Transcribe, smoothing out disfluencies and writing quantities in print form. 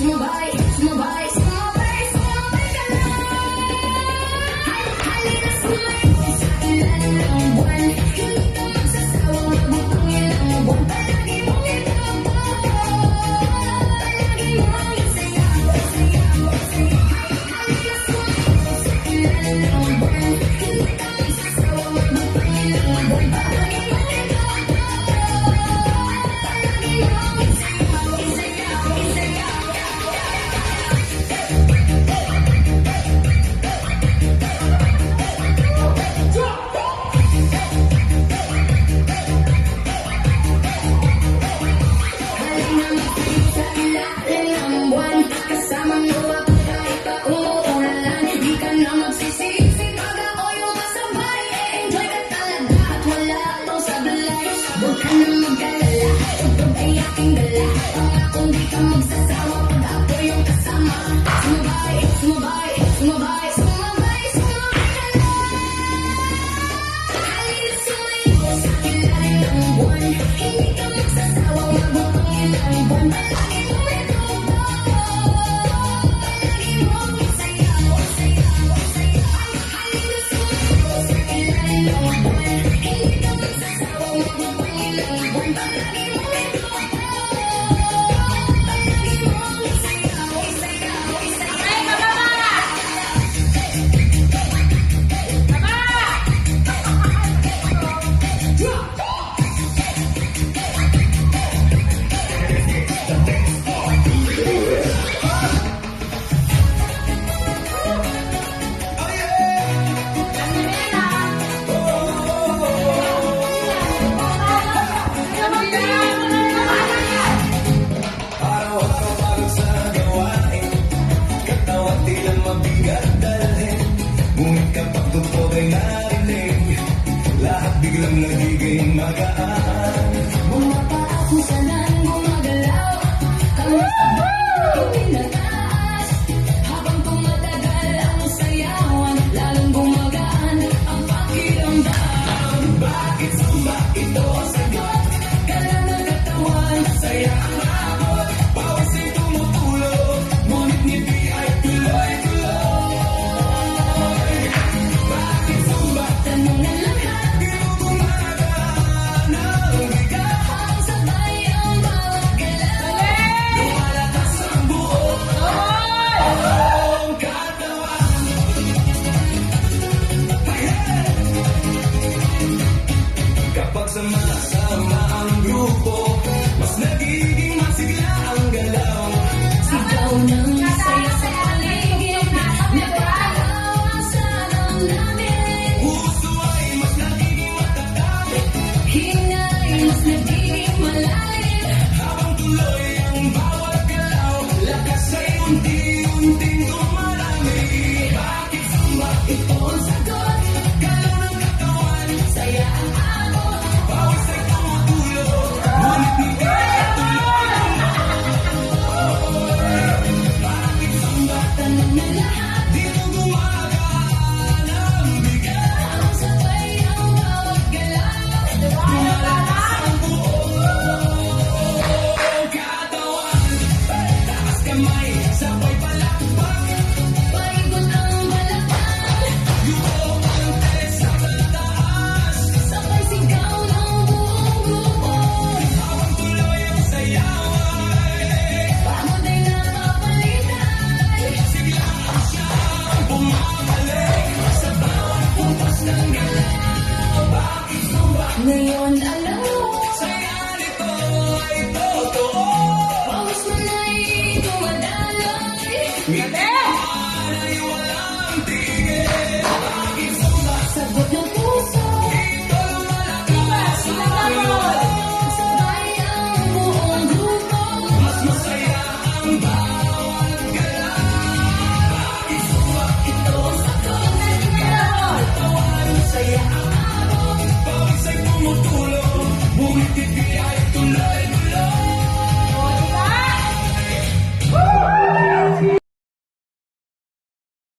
sumabay, sumabay, sumabay, sumabay ka na. Halika sumay ko sa ilan ng buwan. Hindi ka magsasawang magbutong ilang buwan. Palagi mong itago, palagi mong isayaw, isayaw, isayaw. Halika sumay ko sa ilan ng buwan. Hindi ka magsasawang magbutong ilang buwan. Palagi mong itago, palagi mong isayaw, isayaw, isayaw. Halina magpili sa ilalim ng buwan. Kasama mo ako kahit pa umuulan. Di ka na magsisisi pag ako'y umasabay. Enjoy ka talaga at wala tong sablay. Huwag ka na mag-alala, ito ay aking dala. Pangakong di ka magsasawa pag ako yung kasama. Sumabay, sumabay, sumabay, sumabay, sumabay ka na. Halina sumayo sa ilalim ng buwan. Hindi ka magsasawang magbutong ilang buwan. Palagi mong ituto, palagi mong isayaw, isayaw, isayaw. Halina sumayo sa ilalim ng buwan. Hindi ka magsasawang magbutong ilang buwan. Palagi mong ituto, palagi mong isayaw, isayaw, isayaw. Araw-araw pagod sa gawain, katawan di lang mabigat dalhin. Ngunit kapag totoo ay narinig, lahat biglang nagiging magaan. Mga paa kung saan gumagalaw, kamay sabay pinataas. Habang tumatagal ang sayawan, lalong gumagaan ang pakiramdam. Bakit sumba ito ang sagot? Kala ng katawan, Saya ang abot, bawat ay tumutulog, ngunit ngiti ay tuloy-tuloy. Bakit sumba tanong ng lahat, ito gumagana ang bigat? habang sabay ang bawat galaw. Lumalakas ang buong katawan. Kapag sama-sama ang grupo, mas nagiging masigla ang galaw. Sigaw ng saya sa paligid, nagkakalaw ang sarang namin. Puso ay mas nagiging matatag, Hingay mas nagiging malalim. habang tuloy ang bawat galaw. Lakas ay unti-unting dumarami. Bakit sumba Ito ang sagot,